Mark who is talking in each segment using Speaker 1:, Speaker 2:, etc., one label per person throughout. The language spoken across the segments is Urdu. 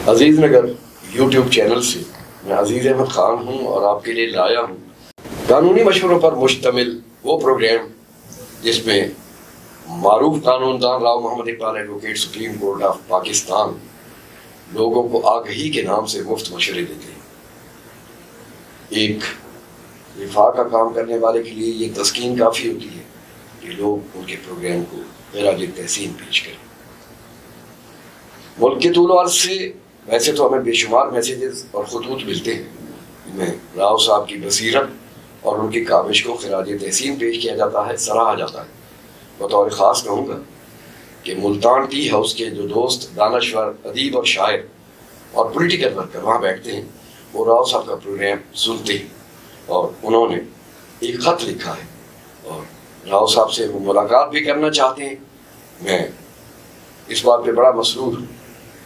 Speaker 1: عزیز نگر یوٹیوب چینل سے میں عزیز احمد خان ہوں اور آپ کے لیے لایا ہوں قانونی مشوروں پر مشتمل وہ پروگرام جس میں معروف قانون دان Rao Muhammad Iqbal advocate supreme court of Pakistan لوگوں کو آگہی کے نام سے مفت مشورے دیتے ہیں۔ ایک دفاع کا کام کرنے والے کے لیے یہ تسکین کافی ہوتی ہے کہ لوگ ان کے پروگرام کو خراج تحسین پیش کریں۔ ملک کے طول و عرض سے ویسے تو ہمیں بے شمار میسیجز اور خطوط ملتے ہیں، میں راؤ صاحب کی بصیرت اور ان کی کاوش کو خراج تحسین پیش کیا جاتا ہے، سراہا جاتا ہے۔ بطور خاص کہوں گا کہ ملتان ٹی ہاؤس کے جو دوست دانشور، ادیب اور شاعر اور پولیٹیکل ورکر وہاں بیٹھتے ہیں، وہ راؤ صاحب کا پروگرام سنتے ہیں اور انہوں نے ایک خط لکھا ہے اور راؤ صاحب سے وہ ملاقات بھی کرنا چاہتے ہیں۔ میں اس بات پہ بڑا مسرور ہوں۔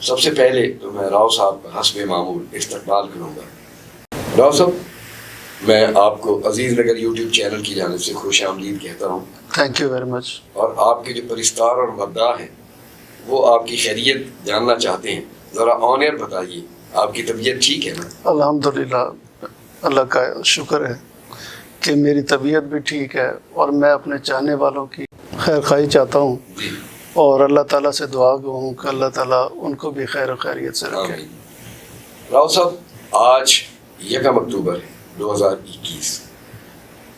Speaker 1: سب سے پہلے تو میں راؤ صاحب کا حسب معمول استقبال کروں گا۔ راؤ صاحب، میں آپ کو عزیز نگر یوٹیوب چینل کی جانب سے خوش آمدید کہتا ہوں۔
Speaker 2: Thank you very much.
Speaker 1: اور آپ کے جو پرستار اور مداح ہیں وہ آپ کی خیریت جاننا چاہتے ہیں، ذرا آن ایئر بتائیے، آپ کی طبیعت ٹھیک ہے نا؟
Speaker 2: الحمدللہ، اللہ کا شکر ہے کہ میری طبیعت بھی ٹھیک ہے اور میں اپنے چاہنے والوں کی خیر خواہی چاہتا ہوں
Speaker 1: جی،
Speaker 2: اور اللہ تعالیٰ سے دعا گو ہوں کہ اللہ تعالیٰ ان کو بھی خیر و خیریت سے رکھے۔
Speaker 1: آمین۔ راؤ صاحب، آج 1 اکتوبر ہے 2021۔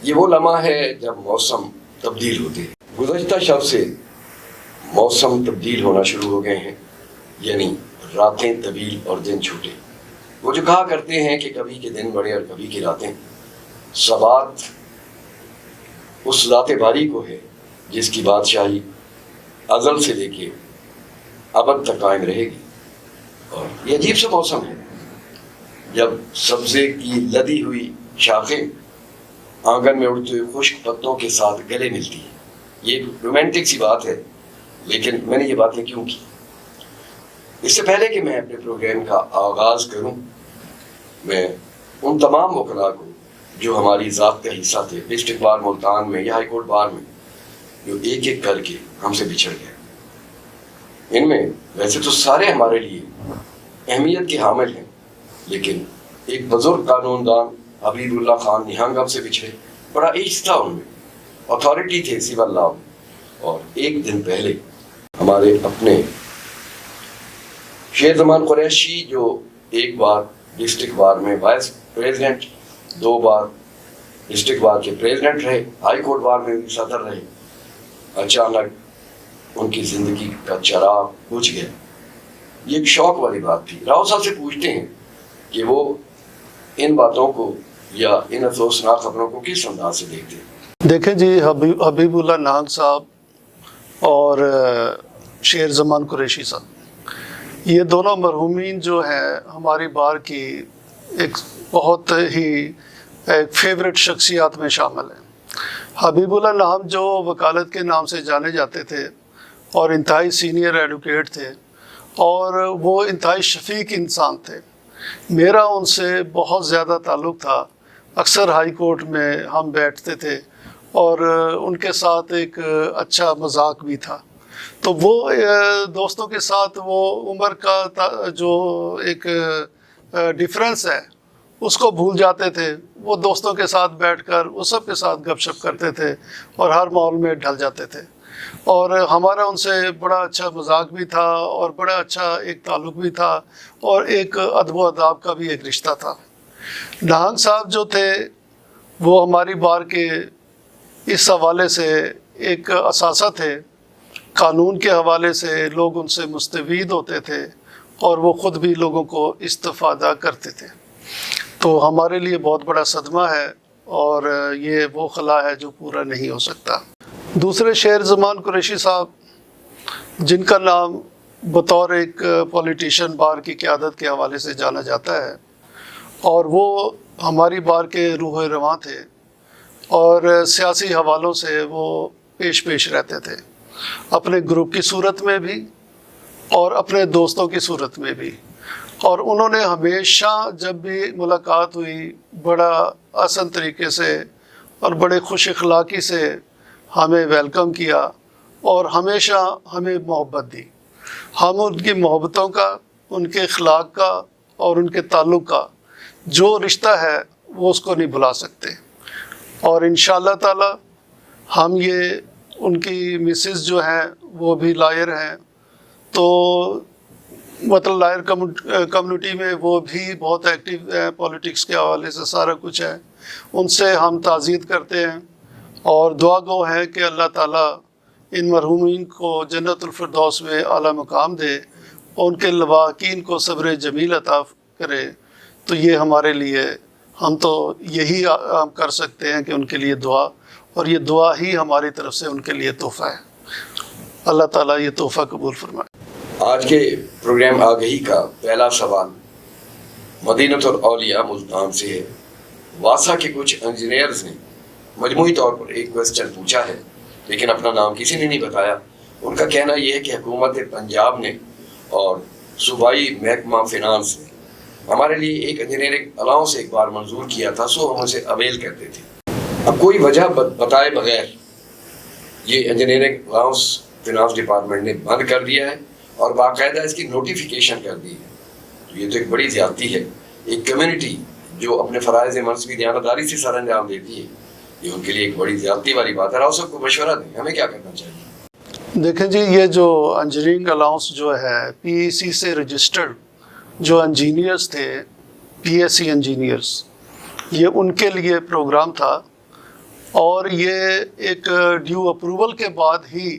Speaker 1: یہ وہ لمحہ ہے جب موسم تبدیل ہوتے ہیں۔ گزشتہ شب سے موسم تبدیل ہونا شروع ہو گئے ہیں، یعنی راتیں طویل اور دن چھوٹے۔ وہ جو کہا کرتے ہیں کہ کبھی کے دن بڑے اور کبھی کی راتیں، ثبات اس ذات باری کو ہے جس کی بادشاہی ازل سے لے کے ابد تک قائم رہے گی۔ اور یہ عجیب سا موسم ہے جب سبزے کی لدی ہوئی شاخیں آنگن میں اڑتے ہوئے خشک پتوں کے ساتھ گلے ملتی ہیں۔ یہ رومانٹک سی بات ہے، لیکن میں نے یہ باتیں کیوں کی؟ اس سے پہلے کہ میں اپنے پروگرام کا آغاز کروں، میں ان تمام وکلاء کو جو ہماری ذات کا حصہ تھے، ڈسٹرکٹ بار ملتان میں یا ہائی کورٹ بار میں، جو ایک ایک کر کے ہم سے بچھڑ گئے۔ ان میں ویسے تو سارے ہمارے لیے اہمیت کے حامل ہیں، لیکن ایک بزرگ قانون دان حبیب اللہ خان نہنگ ہم سے بچھڑے۔ بڑا ایج تھا ان میں، اتھارٹی تھے سول لاء میں۔ اور ایک دن پہلے ہمارے اپنے شیر زمان قریشی، جو ایک بار ڈسٹرکٹ بار میں وائس پریزیڈنٹ، 2 بار ڈسٹرکٹ بار کے پریزیڈنٹ رہے، ہائی کورٹ بار میں بھی صدر رہے، اچانک ان کی زندگی کا چراغ بجھ گیا۔ یہ ایک شوق والی بات تھی۔ راؤ صاحب سے پوچھتے ہیں کہ وہ ان باتوں کو یا ان افسوسناک خبروں کو کس انداز سے دیکھتے ہیں؟
Speaker 2: دیکھیں جی، حبیب اللہ نہنگ صاحب اور شیر زمان قریشی صاحب، یہ دونوں مرحومین جو ہیں ہماری بار کی ایک بہت ہی ایک فیوریٹ شخصیات میں شامل ہیں۔ حبیب اللہ نہنگ جو وکالت کے نام سے جانے جاتے تھے اور انتہائی سینئر ایڈوکیٹ تھے اور وہ انتہائی شفیق انسان تھے۔ میرا ان سے بہت زیادہ تعلق تھا، اکثر ہائی کورٹ میں ہم بیٹھتے تھے اور ان کے ساتھ ایک اچھا مذاق بھی تھا۔ تو وہ دوستوں کے ساتھ وہ عمر کا جو ایک ڈیفرنس ہے اس کو بھول جاتے تھے۔ وہ دوستوں کے ساتھ بیٹھ کر وہ سب کے ساتھ گپ شپ کرتے تھے اور ہر ماحول میں ڈھل جاتے تھے، اور ہمارا ان سے بڑا اچھا مذاق بھی تھا اور بڑا اچھا ایک تعلق بھی تھا اور ایک ادب و اداب کا بھی ایک رشتہ تھا۔ نہنگ صاحب جو تھے وہ ہماری بار کے اس حوالے سے ایک اثاثہ تھے، قانون کے حوالے سے لوگ ان سے مستفید ہوتے تھے اور وہ خود بھی لوگوں کو استفادہ کرتے تھے۔ تو ہمارے لیے بہت بڑا صدمہ ہے اور یہ وہ خلا ہے جو پورا نہیں ہو سکتا۔ دوسرے شیر زمان قریشی صاحب، جن کا نام بطور ایک پولیٹیشین بار کی قیادت کے حوالے سے جانا جاتا ہے، اور وہ ہماری بار کے روح رواں تھے اور سیاسی حوالوں سے وہ پیش رہتے تھے، اپنے گروپ کی صورت میں بھی اور اپنے دوستوں کی صورت میں بھی۔ اور انہوں نے ہمیشہ جب بھی ملاقات ہوئی بڑا آسان طریقے سے اور بڑے خوش اخلاقی سے ہمیں ویلکم کیا اور ہمیشہ ہمیں محبت دی۔ ہم ان کی محبتوں کا ان کے اخلاق کا اور ان کے تعلق کا جو رشتہ ہے وہ اس کو نہیں بھلا سکتے. اور انشاءاللہ تعالی ہم یہ ان کی مسز جو ہیں وہ بھی لائر ہیں، تو مطلب لائر کمیونٹی میں وہ بھی بہت ایکٹیو ہیں، پولیٹکس کے حوالے سے سارا کچھ ہے. ان سے ہم تعزیت کرتے ہیں اور دعا گو ہیں کہ اللہ تعالیٰ ان مرحومین کو جنت الفردوس میں اعلیٰ مقام دے اور ان کے لواحقین کو صبر جمیل عطا کرے. تو یہ ہمارے لیے، ہم تو یہی ہم کر سکتے ہیں کہ ان کے لیے دعا، اور یہ دعا ہی ہماری طرف سے ان کے لیے تحفہ ہے. اللہ تعالیٰ یہ تحفہ قبول فرمائے.
Speaker 1: آج کے پروگرام آگہی کا پہلا سوال مدینۃ الاولیاء ملتان سے ہے. واسا کے کچھ انجینئرز نے مجموعی طور پر ایک کوسچن پوچھا ہے، لیکن اپنا نام کسی نے نہیں بتایا. ان کا کہنا یہ ہے کہ حکومت پنجاب نے اور صوبائی محکمہ فنانس نے ہمارے لیے ایک انجینئرنگ الاؤنس ایک بار منظور کیا تھا، سو ہم اسے اویل کرتے تھے. اب کوئی وجہ بتائے بغیر یہ انجینئرنگ الاؤنس فنانس ڈپارٹمنٹ نے بند کر دیا ہے اور باقاعدہ اس کی نوٹیفیکیشن کر دی ہے. تو یہ تو ایک بڑی زیادتی ہے. ایک کمیونٹی جو اپنے فرائض منصبی دیانتداری سے سر انجام دیتی ہے، یہ ان کے لیے ایک بڑی زیادتی والی بات ہے. راؤ صاحب کو مشورہ دیں، ہمیں کیا کرنا چاہیے؟
Speaker 2: دیکھیں جی، یہ جو انجینئرنگ الاؤنس جو ہے پی ای سی سے رجسٹرڈ جو انجینئرس تھے، پی ایس سی انجینئرس، یہ ان کے لیے پروگرام تھا، اور یہ ایک ڈیو اپروول کے بعد ہی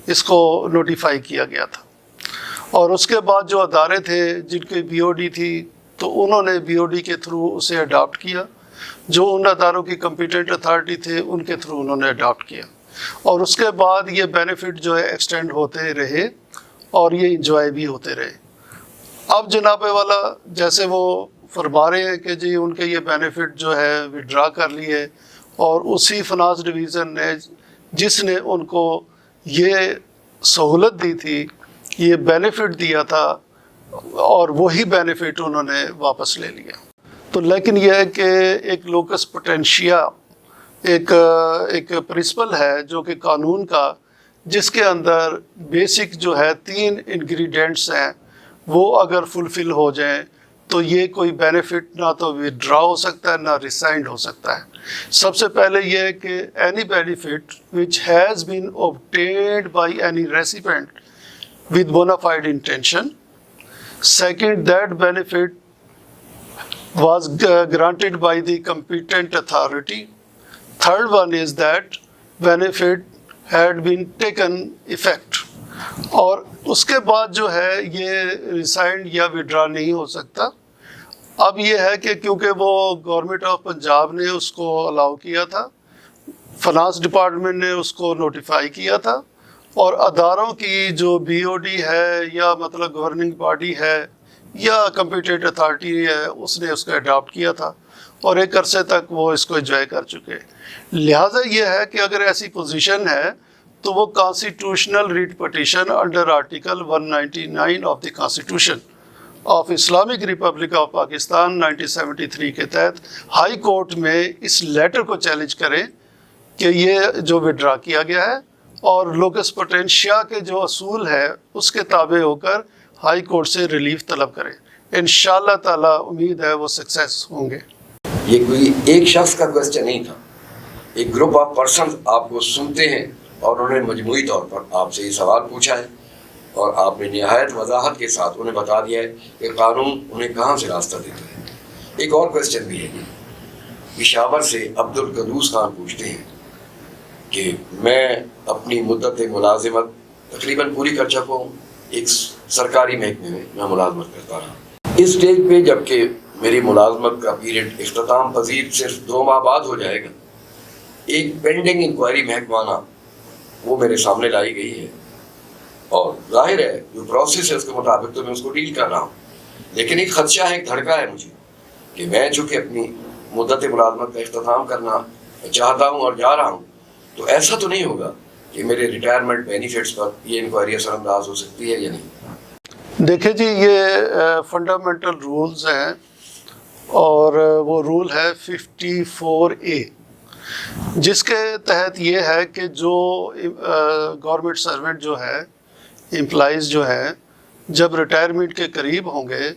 Speaker 2: اس کو نوٹیفائی کیا گیا تھا. اور اس کے بعد جو ادارے تھے جن کی بی او ڈی تھی، تو انہوں نے بی او ڈی کے تھرو اسے اڈاپٹ کیا. جو ان اداروں کی کمپیٹنٹ اتھارٹی تھے ان کے تھرو انہوں نے اڈاپٹ کیا، اور اس کے بعد یہ بینیفٹ جو ہے ایکسٹینڈ ہوتے رہے اور یہ انجوائے بھی ہوتے رہے. اب جناب والا جیسے وہ فرما رہے ہیں کہ جی ان کے یہ بینیفٹ جو ہے وڈرا کر لیے، اور اسی فنانس ڈویژن نے جس نے ان کو یہ سہولت دی تھی، یہ بینیفٹ دیا تھا، اور وہی بینیفٹ انہوں نے واپس لے لیا. تو لیکن یہ ہے کہ ایک لوکس پوٹینشیا ایک پرنسپل ہے جو کہ قانون کا، جس کے اندر بیسک جو ہے 3 انگریڈینٹس ہیں، وہ اگر فلفل ہو جائیں تو یہ کوئی بینیفٹ نہ تو وڈرا ہو سکتا ہے نہ ریسائنڈ ہو سکتا ہے. سب سے پہلے یہ ہے کہ any benefit which has been obtained by any recipient with bona fide intention. Second, that benefit was granted by the competent authority. Third one is that benefit had been taken effect. اور اس کے بعد جو ہے یہ ریسائنڈ یا وڈرا نہیں ہو سکتا. اب یہ ہے کہ کیونکہ وہ گورنمنٹ آف پنجاب نے اس کو الاؤ کیا تھا، فنانس ڈپارٹمنٹ نے اس کو نوٹیفائی کیا تھا، اور اداروں کی جو بی او ڈی ہے یا مطلب گورننگ باڈی ہے یا کمپیٹنٹ اتھارٹی ہے، اس نے اس کو اڈاپٹ کیا تھا، اور ایک عرصے تک وہ اس کو انجوائے کر چکے. لہٰذا یہ ہے کہ اگر ایسی پوزیشن ہے تو وہ constitutional writ petition under article 199 of the constitution of Islamic republic of Pakistan 1973 کے تحت ہائی کورٹ میں اس لیٹر کو چیلنج کریں کہ یہ جو وڈرا کیا گیا ہے، اور لوکس پوٹینشیا کے جو اصول ہے اس کے تابع ہو کر ہائی کورٹ سے ریلیف طلب کریں. انشاءاللہ تعالی امید ہے وہ سکسیس ہوں گے.
Speaker 1: یہ کوئی ایک شخص کا کوسچن نہیں تھا، ایک گروپ آف پرسنز آپ کو سنتے ہیں اور انہوں نے مجموعی طور پر آپ سے یہ سوال پوچھا ہے، اور آپ نے نہایت وضاحت کے ساتھ انہیں بتا دیا ہے کہ قانون انہیں کہاں سے راستہ دیتا ہے. ایک اور کوسچن بھی ہے، پشاور سے عبد القدوس خان پوچھتے ہیں کہ میں اپنی مدت ملازمت تقریباً پوری کر چکا ہوں، ایک سرکاری محکمے میں ملازمت کرتا رہا. اس سٹیج پہ جب کہ میری ملازمت کا پیریڈ اختتام پذیر صرف 2 ماہ بعد ہو جائے گا، ایک پینڈنگ انکوائری محکمانہ وہ میرے سامنے لائی گئی ہے، اور ظاہر ہے جو پروسیس ہے اس کے مطابق تو میں اس کو ڈیل کر رہا ہوں. لیکن ایک خدشہ ہے، ایک دھڑکا ہے مجھے کہ میں چونکہ اپنی مدت ملازمت کا اختتام کرنا چاہتا ہوں اور جا رہا ہوں، تو ایسا تو نہیں ہوگا کہ میرے ریٹائرمنٹ بینیفٹس پر یہ انکوائری اثر انداز ہو سکتی ہے یا نہیں؟
Speaker 2: دیکھیں جی، یہ فنڈامنٹل رولز ہیں، اور وہ رول ہے 54A، جس کے تحت یہ ہے کہ جو گورنمنٹ سرونٹ جو ہے، امپلائیز جو ہیں، جب ریٹائرمنٹ کے قریب ہوں گے،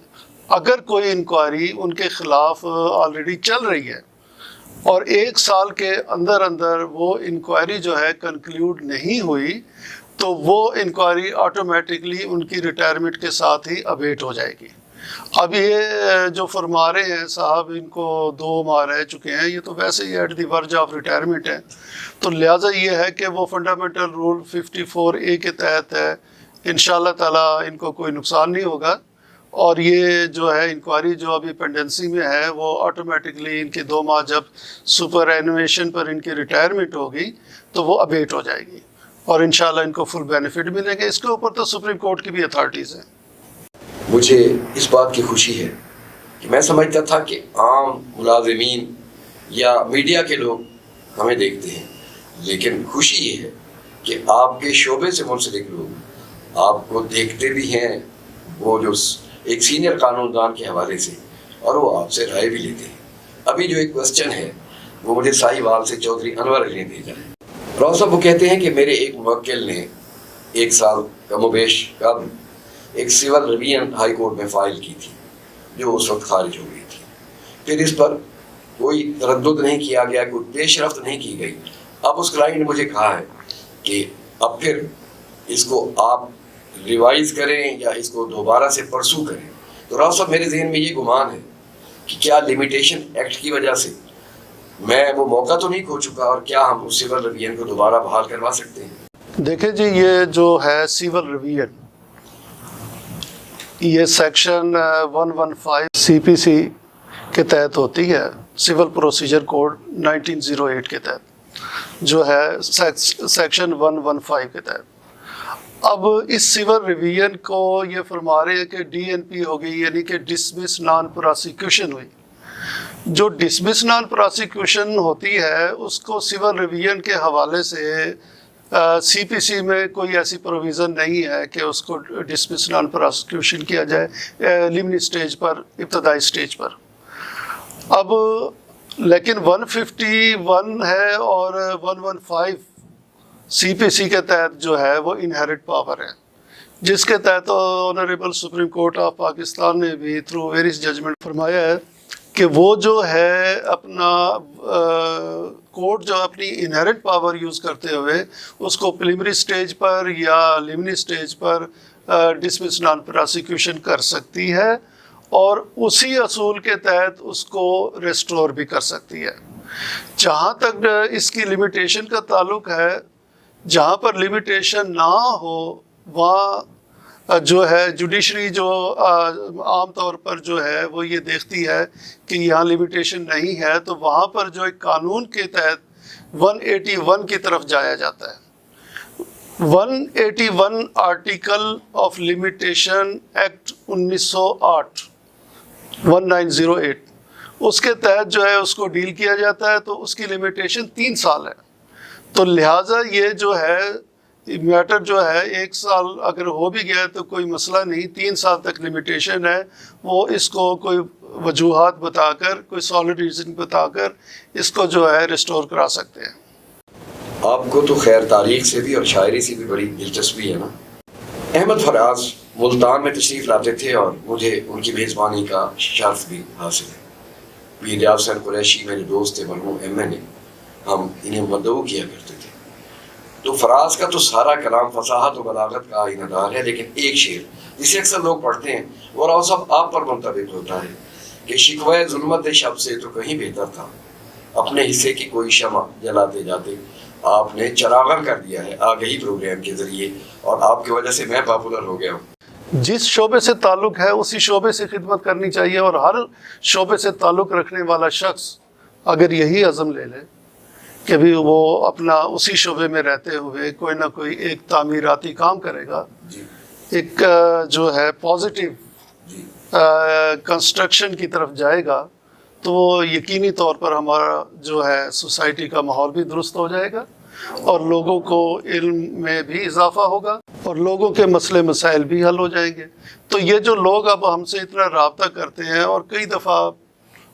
Speaker 2: اگر کوئی انکوائری ان کے خلاف آلریڈی چل رہی ہے اور 1 سال کے اندر اندر وہ انکوائری جو ہے کنکلیوڈ نہیں ہوئی، تو وہ انکوائری آٹومیٹکلی ان کی ریٹائرمنٹ کے ساتھ ہی ابیٹ ہو جائے گی۔ اب یہ جو فرما رہے ہیں صاحب ان کو 2 ماہ رہ چکے ہیں، یہ تو ویسے ہی ایٹ دی ورج آف ریٹائرمنٹ ہے، تو لہٰذا یہ ہے کہ وہ فنڈامنٹل رول 54A کے تحت ہے، انشاءاللہ تعالیٰ ان کو کوئی نقصان نہیں ہوگا، اور یہ جو ہے انکوائری جو ابھی پینڈنسی میں ہے وہ آٹومیٹکلی ان کے 2 ماہ جب سپر اینویشن پر ان کی ریٹائرمنٹ ہوگی تو وہ ابیٹ ہو جائے گی، اور انشاءاللہ ان کو فل بینیفٹ ملیں گے۔ اس کے اوپر تو سپریم کورٹ کی بھی اتھارٹیز ہیں۔
Speaker 1: مجھے اس بات کی خوشی ہے کہ میں سمجھتا تھا کہ عام ملازمین یا میڈیا کے لوگ ہمیں دیکھتے ہیں، لیکن خوشی یہ ہے کہ آپ کے شعبے سے منسلک لوگ آپ کو دیکھتے بھی ہیں، وہ جو ایک سینئر قانون دان کے حوالے سے، اور وہ آپ سے رائے بھی لیتے ہیں۔ ابھی جو ایک کوسچن ہے وہ مجھے ساہیوال سے چودھری انور علی نے بھیجا ہے۔ راؤ صاحب وہ کہتے ہیں کہ میرے ایک موکل نے 1 سال کم و بیش قبل ایک سول ریویژن ہائی کورٹ میں فائل کی تھی جو اس وقت خارج ہو گئی تھی، پھر اس پر کوئی تردد نہیں کیا گیا، کوئی پیش رفت نہیں کی گئی۔ اب اس کلائنٹ نے مجھے کہا ہے کہ اب پھر اس کو آپ ریوائز کریں یا اس کو دوبارہ سے پرسو کریں، تو راؤ صاحب میرے ذہن میں یہ گمان ہے کہ کیا لمیٹیشن ایکٹ کی وجہ سے میں وہ موقع تو نہیں کھو چکا، اور کیا ہم اس سول ریویژن کو دوبارہ بحال کروا سکتے ہیں؟
Speaker 2: دیکھیں جی، یہ جو ہے سول ریویژن، یہ سیکشن 115 CPC کے تحت ہوتی ہے، سول پروسیجر کوڈ 1908 کے تحت جو ہے سیکشن 115 کے تحت۔ اب اس سول ریویژن کو یہ فرما رہے ہیں کہ DNP ہو گئی، یعنی کہ ڈسمس نان پراسیکیوشن ہوئی۔ جو ڈسمس نان پراسیکیوشن ہوتی ہے اس کو سول ریویژن کے حوالے سے CPC میں کوئی ایسی پروویژن نہیں ہے کہ اس کو ڈسمس نان پراسیکیوشن کیا جائے لیمنی سٹیج پر، ابتدائی سٹیج پر۔ اب لیکن 151 ہے اور 115 CPC کے تحت جو ہے وہ انہیرٹ پاور ہے، جس کے تحت honourable supreme court of Pakistan نے بھی تھرو ویریس ججمنٹ فرمایا ہے کہ وہ جو ہے اپنا کورٹ جو اپنی انہیرنٹ پاور یوز کرتے ہوئے اس کو پریلیمری سٹیج پر یا لیمنی سٹیج پر ڈسمس نان پراسیکیوشن کر سکتی ہے، اور اسی اصول کے تحت اس کو ریسٹور بھی کر سکتی ہے۔ جہاں تک اس کی لمیٹیشن کا تعلق ہے، جہاں پر لمیٹیشن نہ ہو وہاں جو ہے جوڈیشری جو عام طور پر جو ہے وہ یہ دیکھتی ہے کہ یہاں لمیٹیشن نہیں ہے، تو وہاں پر جو ایک قانون کے تحت 181 کی طرف جایا جاتا ہے۔ 181 آرٹیکل آف لمیٹیشن ایکٹ 1908 1908 اس کے تحت جو ہے اس کو ڈیل کیا جاتا ہے، تو اس کی لمیٹیشن 3 سال ہے۔ تو لہٰذا یہ جو ہے میٹر جو ہے 1 سال اگر ہو بھی گیا تو کوئی مسئلہ نہیں، 3 سال تک لمیٹیشن ہے، وہ اس کو کوئی وجوہات بتا کر، کوئی سالڈ ریزن بتا کر اس کو جو ہے ریسٹور کرا سکتے ہیں۔
Speaker 1: آپ کو تو خیر تاریخ سے بھی اور شاعری سے بھی بڑی دلچسپی ہے نا۔ احمد فراز ملتان میں تشریف لاتے تھے اور مجھے ان کی میزبانی کا شرف بھی حاصل ہے۔ پیر ریاض حسین قریشی میرے دوست تھے، مرحوم MN، ہم انہیں مدعو کیا کرتے تھے۔ تو فراز کا تو سارا کلام فصاحت و بلاغت کا آئینہ دار ہے، لیکن ایک شعر جسے اکثر لوگ پڑھتے ہیں وہ راؤ صاحب آپ پر منطبق ہوتا ہے کہ شکوہ ظلمت شب سے تو کہیں بہتر تھا، اپنے حصے کی کوئی شمع جلاتے جاتے آپ نے چراغاں کر دیا ہے آگہی پروگرام کے ذریعے، اور آپ کی وجہ سے میں پاپولر ہو گیا ہوں۔
Speaker 2: جس شعبے سے تعلق ہے اسی شعبے سے خدمت کرنی چاہیے، اور ہر شعبے سے تعلق رکھنے والا شخص اگر یہی عزم لے لے کہ بھی وہ اپنا اسی شعبے میں رہتے ہوئے کوئی نہ کوئی ایک تعمیراتی کام کرے گا، ایک جو ہے پازیٹیو کنسٹرکشن کی طرف جائے گا، تو یقینی طور پر ہمارا جو ہے سوسائٹی کا ماحول بھی درست ہو جائے گا، اور لوگوں کو علم میں بھی اضافہ ہوگا، اور لوگوں کے مسئلے مسائل بھی حل ہو جائیں گے۔ تو یہ جو لوگ اب ہم سے اتنا رابطہ کرتے ہیں، اور کئی دفعہ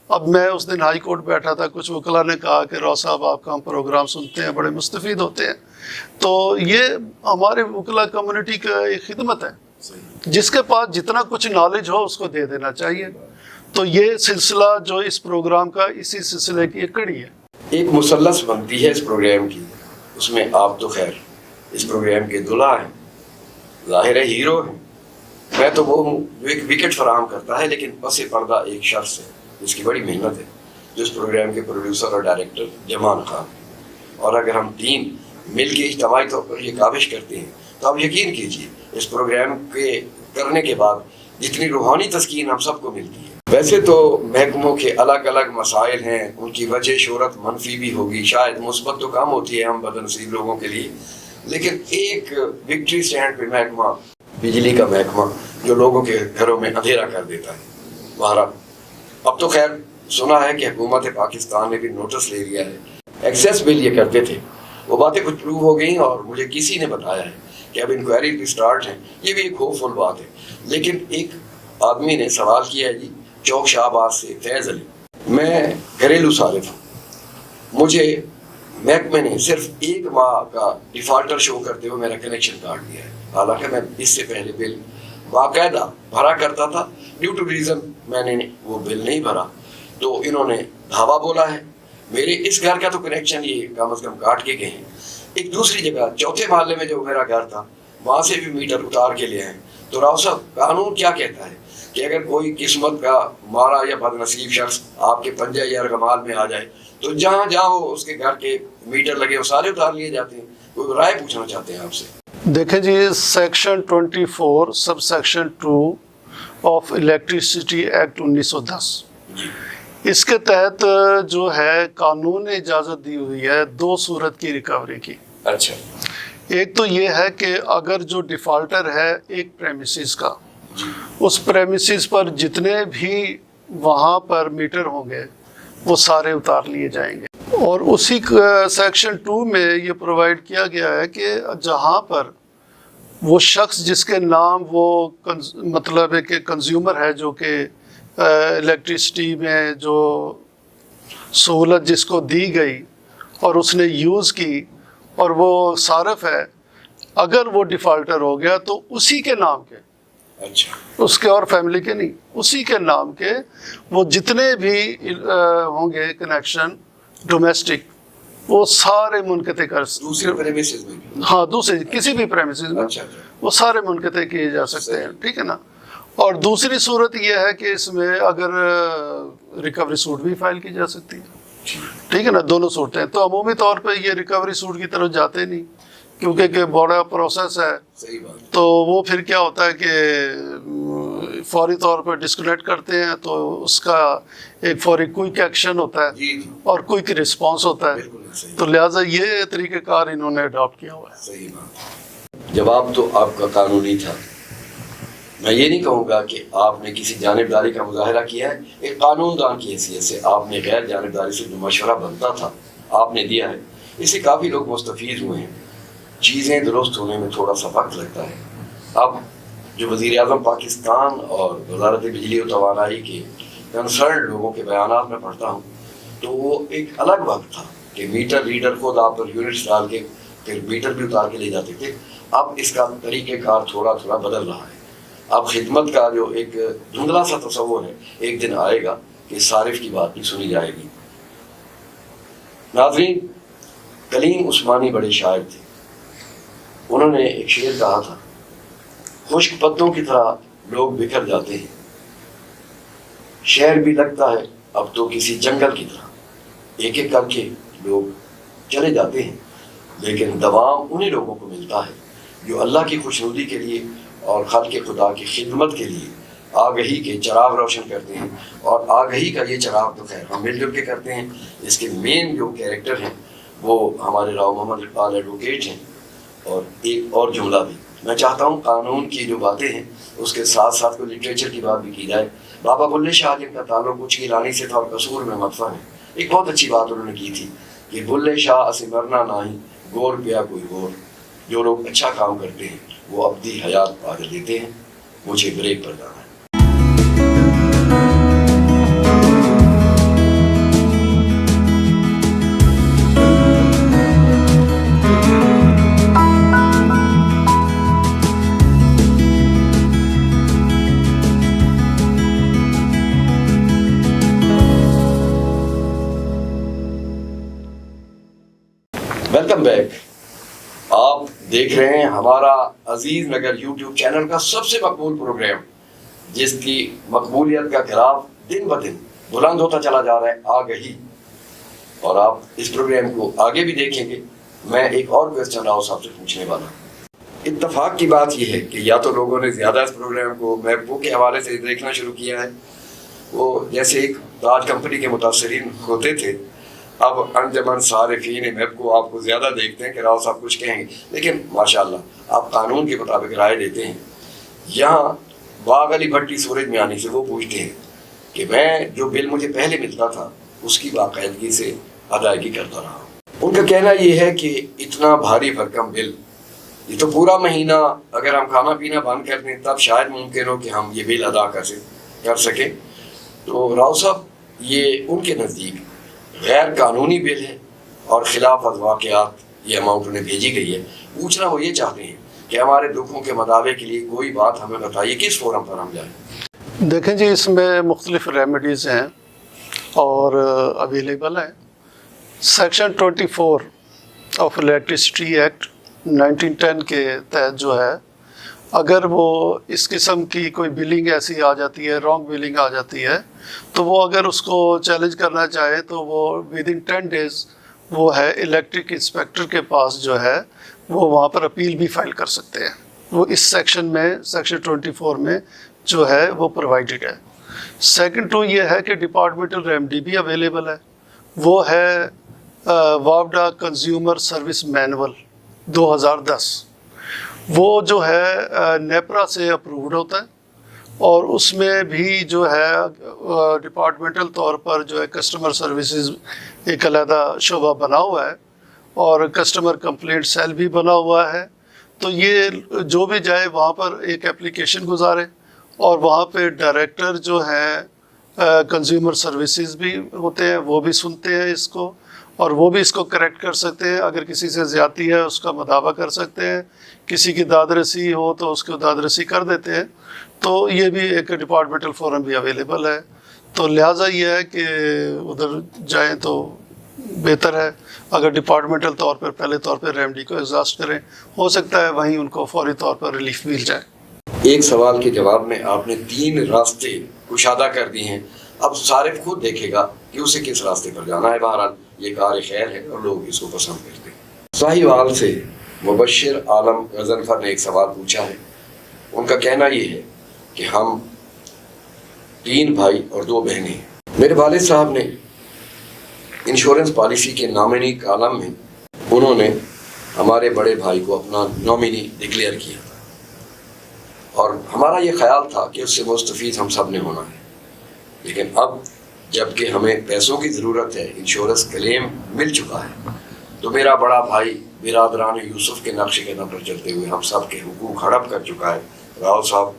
Speaker 2: اب میں اس دن ہائی کورٹ بیٹھا تھا، کچھ وکلا نے کہا کہ راؤ صاحب آپ کا ہم پروگرام سنتے ہیں، بڑے مستفید ہوتے ہیں، تو یہ ہمارے وکلا کمیونٹی کا ایک خدمت ہے۔ جس کے پاس جتنا کچھ نالج ہو اس کو دے دینا چاہیے. تو یہ سلسلہ جو اس پروگرام کا اسی سلسلے کی ایک کڑی ہے.
Speaker 1: ایک مثلث بنتی ہے اس پروگرام کی. اس میں آپ تو خیر اس پروگرام کے دلہا ہیں, ظاہر ہے ہیرو ہیں. میں تو وہ ہوں جو ایک وکٹ فراہم کرتا ہے, لیکن پس پردہ ایک شخص ہے جس کی بڑی محنت ہے, جو اس پروگرام کے پروڈیوسر اور ڈائریکٹر جمان خان. اور اگر ہم تین مل کے اجتماعی طور پر یہ کاوش کرتے ہیں تو آپ یقین کیجیے اس پروگرام کے کرنے کے بعد جتنی روحانی تسکین ہم سب کو ملتی ہے. ویسے تو محکموں کے الگ الگ مسائل ہیں, ان کی وجہ شہرت منفی بھی ہوگی, شاید مثبت تو کم ہوتی ہے ہم بدنصیب لوگوں کے لیے, لیکن ایک وکٹری سٹینڈ پہ محکمہ بجلی کا محکمہ جو لوگوں کے گھروں میں اندھیرا کر دیتا ہے. بہرحال اب تو خیر سنا ہے کہ حکومت پاکستان نے بھی نوٹس لے لیا ہے. ایکسیس بل یہ کرتے تھے, وہ باتیں کچھ پروو ہو گئیں اور مجھے کسی نے بتایا ہے کہ اب انکوائری بھی سٹارٹ ہے. یہ بھی ایک ہوپ فل بات ہے. لیکن ایک آدمی نے سوال کیا ہے جی چوک شاہ آباد سے, فیض علی, میں گھریلو صارف ہوں, مجھے محکمے نے صرف 1 ماہ کا ڈیفالٹر شو کرتے ہوئے میرا کنیکشن کاٹ دیا ہے. حالانکہ میں اس سے پہلے بل باقاعدہ بھرا کرتا تھا. ڈیو ٹو ریزن میں نے وہ بل نہیں بھرا تو انہوں نے دھاوا بولا ہے. میرے اس گھر کا تو کنیکشن یہ کم از کم کاٹ کے گئے ہیں. ایک دوسری جگہ چوتھے محلے میں جو میرا گھر تھا وہاں سے بھی میٹر اتار کے لے آئے. تو راؤ صاحب قانون کیا کہتا ہے کہ اگر کوئی قسمت کا مارا یا بد نصیب شخص آپ کے پنجہ یا ارغمال میں آ جائے تو جہاں جہاں وہ اس کے گھر کے میٹر لگے وہ سارے اتار لیے جاتے ہیں. کوئی رائے پوچھنا چاہتے ہیں آپ سے.
Speaker 2: دیکھیں جی, section 24 sub section 2 of electricity act 1910, اس کے تحت جو ہے قانون نے اجازت دی ہوئی ہے 2 صورت کی ریکوری کی.
Speaker 1: اچھا.
Speaker 2: ایک تو یہ ہے کہ اگر جو ڈیفالٹر ہے ایک پریمیسز کا, اس پریمیسز پر جتنے بھی وہاں پر میٹر ہوں گے وہ سارے اتار لیے جائیں گے. اور اسی سیکشن 2 میں یہ پرووائڈ کیا گیا ہے کہ جہاں پر وہ شخص جس کے نام وہ مطلب ہے کہ کنزیومر ہے, جو کہ الیکٹریسٹی میں جو سہولت جس کو دی گئی اور اس نے یوز کی اور وہ صارف ہے, اگر وہ ڈیفالٹر ہو گیا تو اسی کے نام کے,
Speaker 1: اچھا,
Speaker 2: اس کے اور فیملی کے نہیں, اسی کے نام کے وہ جتنے بھی ہوں گے کنیکشن ڈومیسٹک وہ سارے منقطع کر
Speaker 1: دوسرے پریمیسز میں,
Speaker 2: ہاں دوسرے کسی بھی پریمیسز میں
Speaker 1: اچھا,
Speaker 2: وہ سارے منقطع کیے جا سکتے ہیں. ٹھیک ہے نا. اور دوسری صورت یہ ہے کہ اس میں اگر ریکوری سوٹ بھی فائل کی جا سکتی ہے. ٹھیک ہے نا. دونوں صورتیں. تو عمومی طور پہ یہ ریکوری سوٹ کی طرف جاتے نہیں کیونکہ کہ بڑا پروسیس ہے.
Speaker 1: صحیح بات.
Speaker 2: تو وہ پھر کیا ہوتا ہے کہ فوری طور پہ ڈسکنیکٹ کرتے ہیں تو اس کا ایک فوری کوئک ایکشن ہوتا ہے اور کوئک رسپانس ہوتا ہے. تو لہٰذا یہ طریقہ کار انہوں نے اڈاپٹ کیا ہوا ہے.
Speaker 1: صحیح بات. جواب تو آپ کا قانونی تھا. میں یہ نہیں کہوں گا کہ آپ نے کسی جانبداری کا مظاہرہ کیا ہے. ایک قانون دان کی حیثیت سے آپ نے غیر جانبداری سے جو مشورہ بنتا تھا آپ نے دیا ہے. اس سے کافی لوگ مستفید ہوئے ہیں. چیزیں درست ہونے میں تھوڑا سا وقت لگتا ہے. اب جو وزیر اعظم پاکستان اور وزارت بجلی و توانائی کے کنسرن لوگوں کے بیانات میں پڑھتا ہوں تو وہ ایک الگ وقت تھا کہ میٹر ریڈر خود آپ پر یونٹس ڈال کے پھر میٹر بھی اتار کے لے جاتے تھے. اب اس کا طریقہ کار تھوڑا تھوڑا بدل رہا ہے. اب خدمت کا جو ایک دھندلا سا تصور ہے ایک دن آئے گا کہ صارف کی بات بھی سنی جائے گی. ناظرین, کلیم عثمانی بڑے شاعر تھے. انہوں نے ایک شعر کہا تھا, خشک پتوں کی طرح لوگ بکھر جاتے ہیں, شہر بھی لگتا ہے اب تو کسی جنگل کی طرح, ایک ایک کر کے لوگ چلے جاتے ہیں, لیکن دوام انہیں لوگوں کو ملتا ہے جو اللہ کی خوشنودی کے لیے اور خلق خدا کی خدمت کے لیے آگہی کے چراغ روشن کرتے ہیں. اور آگہی کا یہ چراغ تو خیر ہم مل جل کے کرتے ہیں. اس کے مین جو کیریکٹر ہیں وہ ہمارے راؤ محمد اقبال ایڈوکیٹ ہیں. اور ایک اور جملہ بھی میں چاہتا ہوں, قانون کی جو باتیں ہیں اس کے ساتھ ساتھ کوئی لٹریچر کی بات بھی کی جائے. بابا بلے شاہ جن کا تعلق کچھ کی لانی سے تھا اور قصور میں مدفن ہے. ایک بہت اچھی بات انہوں نے کی تھی کہ بلے شاہ اسے مرنا نہیں, گور پیا کوئی گور. جو لوگ اچھا کام کرتے ہیں وہ ابدی حیات پا لیتے ہیں. مجھے بریک پر جانا ہے. Welcome back. آپ دیکھ رہے ہیں ہمارا عزیز نگر یوٹیوب چینل کا سب سے مقبول پروگرام، جس کی مقبولیت کا گراف دن بدن بلند ہوتا چلا جا رہا ہے، آگہی. اور آپ اس پروگرام کو آگے بھی دیکھیں گے. میں ایک اور کویسچن راؤ صاحب سے پوچھنے والا ہوں. اتفاق کی بات یہ ہے کہ یا تو لوگوں نے زیادہ اس پروگرام کو میپکو کے حوالے سے دیکھنا شروع کیا ہے. وہ جیسے ایک تاج کمپنی کے متاثرین ہوتے تھے، اب انجمن صارفین میپکو آپ کو زیادہ دیکھتے ہیں کہ راؤ صاحب کچھ کہیں گے، لیکن ماشاءاللہ آپ قانون کے مطابق رائے دیتے ہیں. یہاں باغ علی بھٹی سورج میانی سے وہ پوچھتے ہیں کہ میں جو بل مجھے پہلے ملتا تھا اس کی باقاعدگی سے ادائیگی کرتا رہا ہوں. ان کا کہنا یہ ہے کہ اتنا بھاری بھرکم بل، یہ تو پورا مہینہ اگر ہم کھانا پینا بند کر دیں تب شاید ممکن ہو کہ ہم یہ بل ادا کر سکیں. تو راؤ صاحب، یہ ان کے نزدیک غیر قانونی بل ہے اور خلاف از واقعات یہ اماؤنٹ انہیں بھیجی گئی ہے. پوچھنا وہ یہ چاہتے ہیں کہ ہمارے دکھوں کے مداوے کے لیے کوئی بات ہمیں بتائیے، کس فورم پر ہم جائیں.
Speaker 2: دیکھیں جی، اس میں مختلف ریمیڈیز ہیں اور اویلیبل ہیں. سیکشن 24 آف الیکٹریسٹی ایکٹ 1910 کے تحت جو ہے، اگر وہ اس قسم کی کوئی بلنگ ایسی آ جاتی ہے، رانگ بلنگ آ جاتی ہے، تو وہ اگر اس کو چیلنج کرنا چاہے تو وہ ود ان 10 days وہ ہے الیکٹرک انسپیکٹر کے پاس جو ہے وہ وہاں پر اپیل بھی فائل کر سکتے ہیں. وہ اس سیکشن میں، سیکشن 24 میں جو ہے وہ پرووائڈڈ ہے. سیکنڈ ٹو یہ ہے کہ ڈپارٹمنٹل ریمیڈی بھی اویلیبل ہے. وہ ہے وابڈا کنزیومر سروس مینول 2010. وہ جو ہے نیپرا سے اپرووڈ ہوتا ہے اور اس میں بھی جو ہے ڈپارٹمنٹل طور پر جو ہے کسٹمر سروسز ایک علیحدہ شعبہ بنا ہوا ہے اور کسٹمر کمپلینٹ سیل بھی بنا ہوا ہے. تو یہ جو بھی جائے وہاں پر ایک اپلیکیشن گزارے اور وہاں پہ ڈائریکٹر جو ہیں کنزیومر سروسز بھی ہوتے ہیں، وہ بھی سنتے ہیں اس کو اور وہ بھی اس کو کریکٹ کر سکتے ہیں. اگر کسی سے زیادتی ہے اس کا مداوع کر سکتے ہیں، کسی کی داد رسی ہو تو اس کو داد رسی کر دیتے ہیں. تو یہ بھی ایک ڈپارٹمنٹل فورم بھی اویلیبل ہے. تو لہٰذا یہ ہے کہ ادھر جائیں تو بہتر ہے. اگر ڈپارٹمنٹل طور پر پہلے طور پر ریمیڈی کو ایگزاسٹ کریں، ہو سکتا ہے وہیں ان کو فوری طور پر ریلیف مل جائے.
Speaker 1: ایک سوال کے جواب میں آپ نے 3 راستے کشادہ کر دی ہیں. اب صارف خود دیکھے گا کہ اسے کس راستے پر جانا ہے. بہرحال یہ کار خیر ہے اور لوگ اس کو پسند کرتے ہیں. ساہیوال سے مبشر عالم غضنفر نے ایک سوال پوچھا ہے. ان کا کہنا یہ ہے کہ ہم 3 بھائی اور 2 بہنیں ہیں. میرے والد صاحب نے انشورنس پالیسی کے نامنی کالم میں انہوں نے ہمارے بڑے بھائی کو اپنا نامنی ڈکلیئر کیا تھا اور ہمارا یہ خیال تھا کہ اس سے مستفید ہم سب نے ہونا ہے. لیکن اب جب کہ ہمیں پیسوں کی ضرورت ہے، انشورنس کلیم مل چکا ہے، تو میرا بڑا بھائی برادران یوسف کے نقش قدم پر چلتے ہوئے ہم سب کے حقوق ہڑپ کر چکا ہے. راؤ صاحب،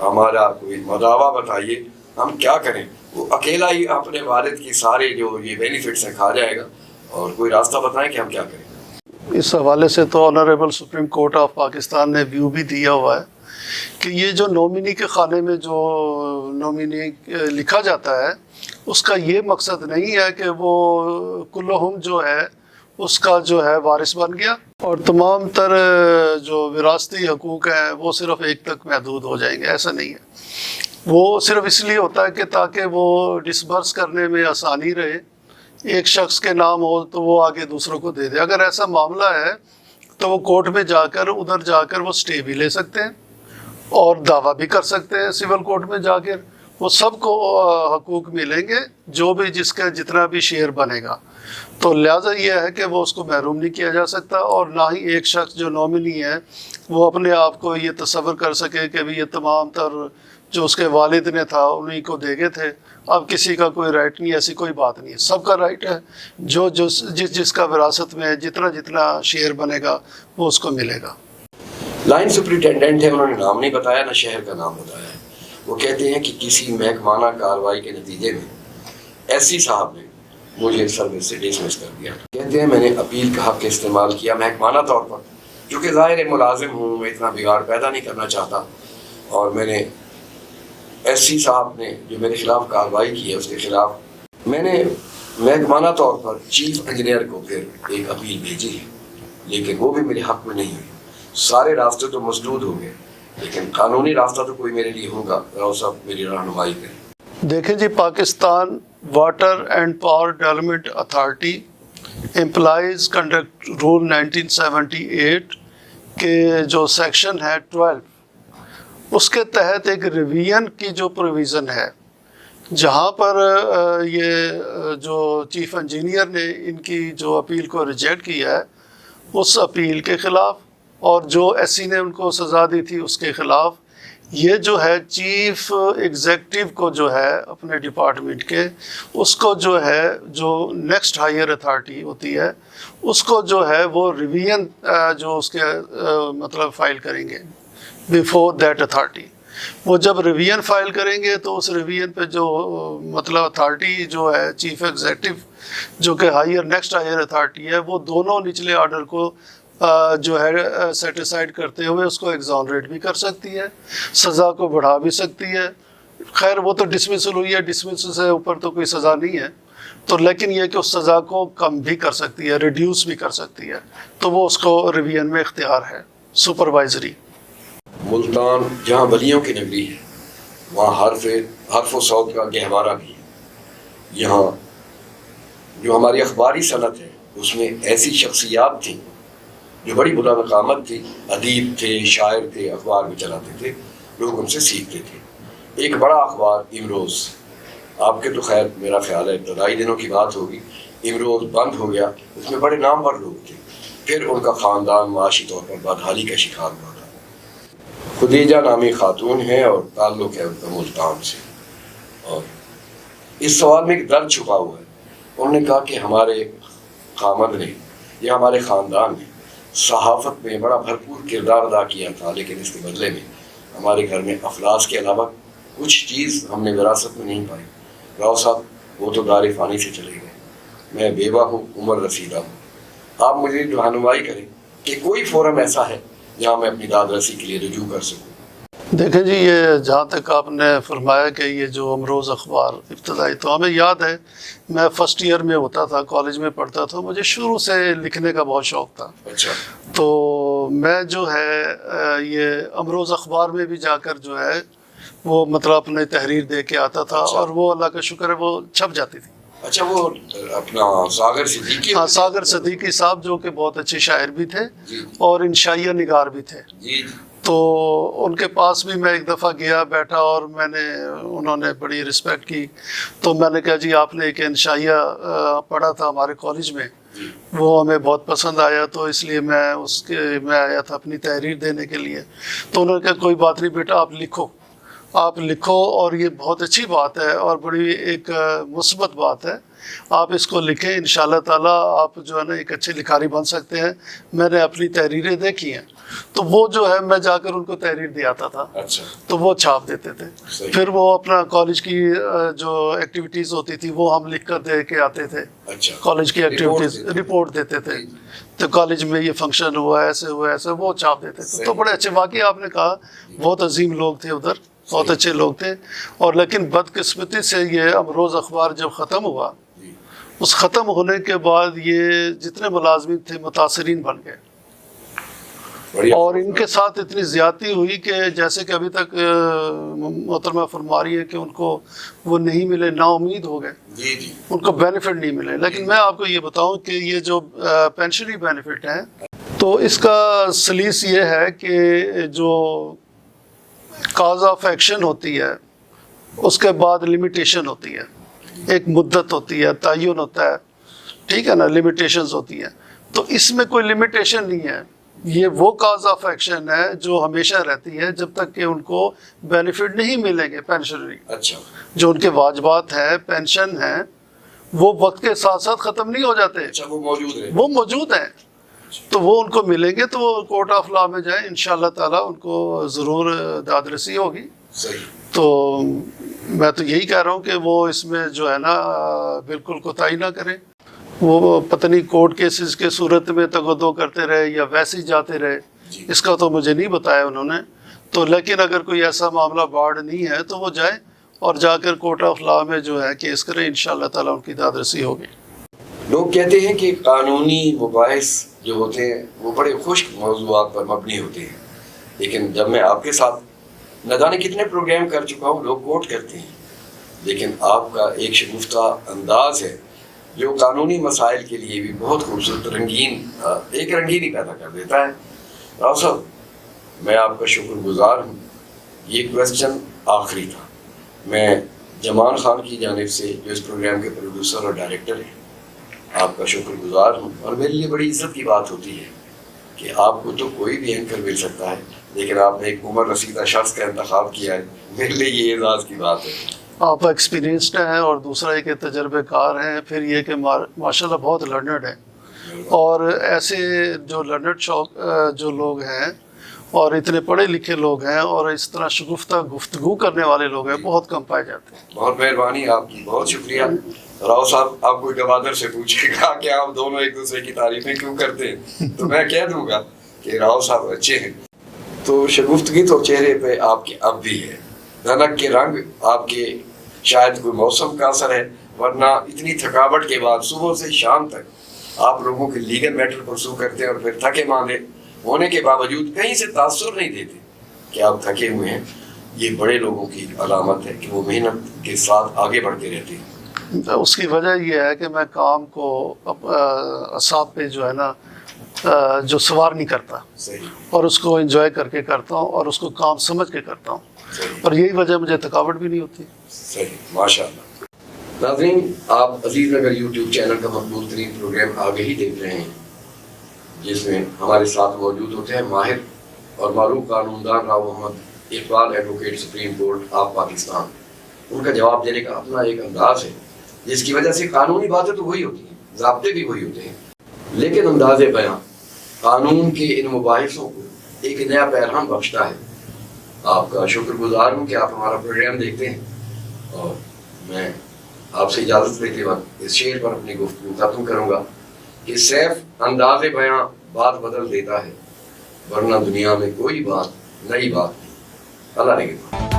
Speaker 1: ہمارا کوئی مداوع بتائیے، ہم کیا کریں؟ وہ اکیلا ہی اپنے والد کی سارے جو یہ بینیفٹس ہیں کھا جائے گا، اور کوئی راستہ بتائیں کہ ہم کیا کریں.
Speaker 2: اس حوالے سے تو honourable supreme court of Pakistan نے ویو بھی دیا ہوا ہے کہ یہ جو نومنی کے خانے میں جو نومنی لکھا جاتا ہے، اس کا یہ مقصد نہیں ہے کہ وہ کلہم جو ہے اس کا جو ہے وارث بن گیا اور تمام تر جو وراثتی حقوق ہیں وہ صرف ایک تک محدود ہو جائیں گے. ایسا نہیں ہے. وہ صرف اس لیے ہوتا ہے کہ تاکہ وہ ڈسبرس کرنے میں آسانی رہے. ایک شخص کے نام ہو تو وہ آگے دوسروں کو دے دے. اگر ایسا معاملہ ہے تو وہ کورٹ میں جا کر ادھر جا کر وہ سٹے بھی لے سکتے ہیں اور دعویٰ بھی کر سکتے ہیں سول کورٹ میں جا کر. وہ سب کو حقوق ملیں گے جو بھی جس کا جتنا بھی شیئر بنے گا. تو لہٰذا یہ ہے کہ وہ اس کو محروم نہیں کیا جا سکتا، اور نہ ہی ایک شخص جو نومنی ہے وہ اپنے آپ کو یہ تصور کر سکے کہ بھی یہ تمام تر جو اس کے والد نے تھا انہیں کو دے گئے تھے، اب کسی کا کوئی رائٹ نہیں. ایسی کوئی بات نہیں ہے. سب کا رائٹ ہے. جو جس کا وراثت میں جتنا شیئر بنے گا وہ اس کو ملے گا.
Speaker 1: لائن سپرنٹینڈنٹ ہے، انہوں نے نام نہیں بتایا، نہ شہر کا نام بتایا ہے. وہ کہتے ہیں کہ کسی محکمانہ کارروائی کے نتیجے میں ایس سی صاحب نے مجھے سروس سے ڈسمس کر دیا. کہتے ہیں میں نے اپیل کا حق استعمال کیا محکمانہ طور پر، کیونکہ ظاہر ملازم ہوں، میں اتنا بگاڑ پیدا نہیں کرنا چاہتا، اور میں نے ایس سی صاحب نے جو میرے خلاف کارروائی کی ہے اس کے خلاف میں نے محکمانہ طور پر چیف انجینئر کو پھر ایک اپیل بھیجی ہے. لیکن وہ بھی میرے حق میں نہیں ہوئی. سارے راستے تو مسدود ہو گئے, لیکن قانونی راستہ تو کوئی میرے لیے ہوگا. راؤ صاحب میری رہنمائی کریں.
Speaker 2: دیکھیں جی, Pakistan water and power development authority employees conduct rule 1978 کے جو سیکشن ہے 12, اس کے تحت ایک ریویژن کی جو پروویژن ہے, جہاں پر یہ جو چیف انجینئر نے ان کی جو اپیل کو ریجیکٹ کیا ہے, اس اپیل کے خلاف, اور جو ایس سی نے ان کو سزا دی تھی اس کے خلاف, یہ جو ہے چیف ایگزیکٹو کو جو ہے اپنے ڈپارٹمنٹ کے, اس کو جو ہے جو نیکسٹ ہائر اتھارٹی ہوتی ہے, اس کو جو ہے وہ ریویژن جو اس کے مطلب فائل کریں گے بیفور دیٹ اتھارٹی. وہ جب ریویژن فائل کریں گے تو اس ریویژن پہ جو مطلب اتھارٹی جو ہے چیف ایگزیکٹو جو کہ نیکسٹ ہائر اتھارٹی ہے, وہ دونوں نچلے آرڈر کو جو ہے سیٹیسائڈ کرتے ہوئے اس کو ایگزونریٹ بھی کر سکتی ہے, سزا کو بڑھا بھی سکتی ہے. خیر وہ تو ڈسمسل ہوئی ہے, ڈسمسل سے اوپر تو کوئی سزا نہیں ہے, تو لیکن یہ کہ اس سزا کو کم بھی کر سکتی ہے, ریڈیوس بھی کر سکتی ہے, تو وہ اس کو ریویژن میں اختیار ہے سپروائزری.
Speaker 1: ملتان جہاں ولیوں کی نگری ہے, وہاں حرف و صوت کا گہوارہ بھی ہے. یہاں جو ہماری اخباری صنعت ہے اس میں ایسی شخصیات تھیں جو بڑی بلا مقامت تھی, ادیب تھے, شاعر تھے, اخبار بھی چلاتے تھے, لوگ ان سے سیکھتے تھے. ایک بڑا اخبار امروز, آپ کے تو خیر میرا خیال ہے ابتدائی دنوں کی بات ہوگی, امروز بند ہو گیا. اس میں بڑے نامور لوگ تھے, پھر ان کا خاندان معاشی طور پر بدحالی کا شکار ہوا تھا. خدیجہ نامی خاتون ہے اور تعلق ہے ان کا ملتان سے. اور اس سوال میں ایک درد چھپا ہوا ہے. انہوں نے کہا کہ ہمارے خامد نے یا ہمارے خاندان نے صحافت میں بڑا بھرپور کردار ادا کیا تھا, لیکن اس کے بدلے میں ہمارے گھر میں افلاس کے علاوہ کچھ چیز ہم نے وراثت میں نہیں پائی. راؤ صاحب وہ تو دار فانی سے چلے گئے, میں بیوہ ہوں, عمر رسیدہ ہوں. آپ مجھے رہنمائی کریں کہ کوئی فورم ایسا ہے جہاں میں اپنی داد رسی کے لیے رجوع کر سکوں.
Speaker 2: دیکھیں جی, یہ جہاں تک آپ نے فرمایا کہ یہ جو امروز اخبار ابتدائی, تو ہمیں یاد ہے میں فرسٹ ایئر میں ہوتا تھا, کالج میں پڑھتا تھا, مجھے شروع سے لکھنے کا بہت شوق تھا.
Speaker 1: اچھا.
Speaker 2: تو میں جو ہے یہ امروز اخبار میں بھی جا کر جو ہے وہ مطلب اپنے تحریر دے کے آتا تھا.
Speaker 1: اچھا.
Speaker 2: اور وہ اللہ کا شکر ہے وہ چھپ جاتی تھی.
Speaker 1: اچھا, وہ اپنا ساغر صدیقی.
Speaker 2: ہاں, ساغر صدیقی صاحب جو کہ بہت اچھے شاعر بھی تھے اور انشائیہ نگار بھی تھے.
Speaker 1: جی.
Speaker 2: تو ان کے پاس بھی میں ایک دفعہ گیا, بیٹھا, اور انہوں نے بڑی رسپیکٹ کی. تو میں نے کہا جی آپ نے ایک انشائیہ پڑھا تھا ہمارے کالج میں, وہ ہمیں بہت پسند آیا, تو اس لیے میں آیا تھا اپنی تحریر دینے کے لیے. تو انہوں نے کہا کوئی بات نہیں بیٹا, آپ لکھو, اور یہ بہت اچھی بات ہے اور بڑی ایک مثبت بات ہے, آپ اس کو لکھیں, انشاءاللہ تعالیٰ آپ جو ہے نا ایک اچھے لکھاری بن سکتے ہیں. میں نے اپنی تحریریں دیکھی ہیں, تو وہ جو ہے میں جا کر ان کو تحریر دے آتا تھا.
Speaker 1: اچھا.
Speaker 2: تو وہ چھاپ دیتے تھے. پھر وہ اپنا کالج کی جو ایکٹیویٹیز ہوتی تھی وہ ہم لکھ کر دے کے آتے تھے.
Speaker 1: اچھا.
Speaker 2: کالج کی ایکٹیویٹیز رپورٹ دیتے تھے, تو کالج میں یہ فنکشن ہوا, ایسے ہوا, ایسے, وہ چھاپ دیتے تھے. تو بڑے اچھے, واقعی آپ نے کہا بہت عظیم لوگ تھے ادھر, بہت اچھے لوگ تھے. اور لیکن بدقسمتی سے یہ امروز اخبار جب ختم ہوا, اس ختم ہونے کے بعد یہ جتنے ملازمین تھے متاثرین بن گئے, اور ان کے ساتھ اتنی زیادتی ہوئی کہ جیسے کہ ابھی تک محترمہ فرما رہی ہے کہ ان کو وہ نہیں ملے, نا امید ہو گئے, ان کو بینیفٹ نہیں ملے. لیکن میں آپ کو یہ بتاؤں کہ یہ جو پینشنری بینیفٹ ہیں, تو اس کا سلیس یہ ہے کہ جو کاز آف ایکشن ہوتی ہے اس کے بعد لمیٹیشن ہوتی ہے, ایک مدت ہوتی ہے, تعین ہوتا ہے, ٹھیک ہے نا, لمیٹیشنز ہوتی ہیں. تو اس میں کوئی لمیٹیشن نہیں ہے, یہ وہ کاز آف ایکشن ہے جو ہمیشہ رہتی ہے جب تک کہ ان کو بینیفٹ نہیں ملیں گے پینشنری.
Speaker 1: اچھا. جو
Speaker 2: ان کے واجبات ہیں, پینشن ہیں, وہ وقت کے ساتھ ساتھ ختم نہیں ہو جاتے.
Speaker 1: اچھا, وہ
Speaker 2: موجود ہیں. تو وہ ان کو ملیں گے, تو وہ کورٹ آف لا میں جائیں, انشاءاللہ تعالیٰ ان کو ضرور داد رسی ہوگی.
Speaker 1: صحیح.
Speaker 2: تو میں تو یہی کہہ رہا ہوں کہ وہ اس میں جو ہے نا بالکل کوتاہی نہ کریں. وہ پتہ نہیں کورٹ کیسز کے صورت میں تگودو کرتے رہے یا ویسے ہی جاتے رہے, اس کا تو مجھے نہیں بتایا انہوں نے. تو لیکن اگر کوئی ایسا معاملہ بارڈ نہیں ہے تو وہ جائیں اور جا کر کورٹ آف لا میں جو ہے کیس کریں, انشاءاللہ تعالیٰ ان کی داد رسی ہوگی.
Speaker 1: لوگ کہتے ہیں کہ قانونی مباحث جو ہوتے ہیں وہ بڑے خشک موضوعات پر مبنی ہوتے ہیں، لیکن جب میں آپ کے ساتھ نہ جانے کتنے پروگرام کر چکا ہوں، لوگ کوٹ کرتے ہیں، لیکن آپ کا ایک شگفتہ انداز ہے جو قانونی مسائل کے لیے بھی بہت خوبصورت ایک رنگینی پیدا کر دیتا ہے۔ راؤ صاحب، میں آپ کا شکر گزار ہوں۔ یہ کویسچن آخری تھا، میں جمان خان کی جانب سے جو اس پروگرام کے پروڈیوسر اور ڈائریکٹر ہیں آپ کا شکر گزار ہوں، اور میرے لیے بڑی عزت کی بات ہوتی ہے کہ آپ کو تو کوئی بھی اینکر مل سکتا ہے، لیکن آپ نے ایک عمر رسیدہ شخص کا انتخاب کیا ہے، میرے لیے یہ اعزاز کی بات ہے۔
Speaker 2: آپ ایکسپیرینسڈ ہیں اور دوسرا یہ کہ تجربے کار ہیں، پھر یہ کہ ماشاء اللہ بہت لرنڈ ہیں، اور ایسے جو لرنڈ جو لوگ ہیں اور اتنے پڑھے لکھے لوگ ہیں اور اس طرح شگفتہ گفتگو کرنے والے لوگ ہیں بہت کم پائے جاتے ہیں۔
Speaker 1: بہت مہربانی آپ کی، بہت شکریہ۔ راؤ صاحب، آپ کوئی گوادر سے پوچھے گا کہ آپ دونوں ایک دوسرے کی تعریفیں کیوں کرتے ہیں تو میں کہہ دوں گا کہ راؤ صاحب اچھے ہیں، تو شگفتگی تو چہرے پہ آپ کے اب بھی ہے، دھنک کے رنگ آپ کے شاید کوئی موسم کا اثر ہے، ورنہ اتنی تھکاوٹ کے بعد صبح سے شام تک آپ لوگوں کے لیگل میٹر پرسو کرتے ہیں، اور پھر تھکے ماندے ہونے کے باوجود کہیں سے تاثر نہیں دیتے کہ آپ تھکے ہوئے ہیں۔ یہ بڑے لوگوں کی علامت ہے کہ وہ محنت کے ساتھ آگے بڑھتے رہتے ہیں۔
Speaker 2: اس کی وجہ یہ ہے کہ میں کام کو اعصاب پہ جو ہے نا جو سوار نہیں کرتا،
Speaker 1: صحیح،
Speaker 2: اور اس کو انجوائے کر کے کرتا ہوں اور اس کو کام سمجھ کے کرتا ہوں،
Speaker 1: صحیح،
Speaker 2: اور یہی وجہ مجھے تھکاوٹ بھی نہیں ہوتی۔
Speaker 1: صحیح، ماشاء اللہ۔ ناظرین، آپ عزیز نگر یوٹیوب چینل کا مقبول ترین پروگرام آگے ہی دیکھ رہے ہیں، جس میں ہمارے ساتھ موجود ہوتے ہیں ماہر اور معروف قانون دان Rao Muhammad Iqbal, advocate, supreme court of Pakistan. ان کا جواب دینے کا اپنا ایک انداز ہے جس کی وجہ سے قانونی باتیں تو وہی ہوتی ہیں، ضابطے بھی وہی ہوتے ہیں، لیکن انداز بیان قانون کے ان مباحثوں کو ایک نیا پیغام بخشتا ہے۔ آپ کا شکر گزار ہوں کہ آپ ہمارا پروگرام دیکھتے ہیں، اور میں آپ سے اجازت لیتے وقت اس شعر پر اپنی گفتگو ختم کروں گا کہ سیف انداز بیان بات بدل دیتا ہے، ورنہ دنیا میں کوئی بات نئی بات نہیں۔ اللہ نگہبان۔